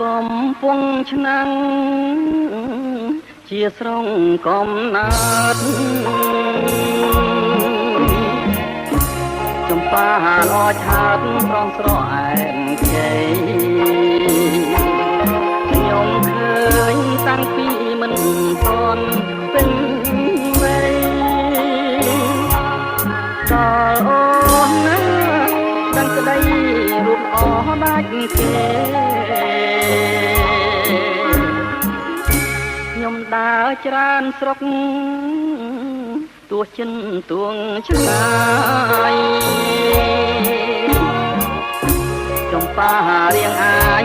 កំពុងឆ្នាំងជាស្រងកំណាត់ចំប៉ាឡោឆាតប្រងស្រអែមជ័យខ្ញុំឃើញតាំងពីមិនទាន់ពេញវ័យដល់អូនណាដឹងក្តីរូបអស់ដាច់គេខ្ញុំដើរច្រើនស្រុកទោះចិនទួងឆ្ងាយចំប៉ារៀងអា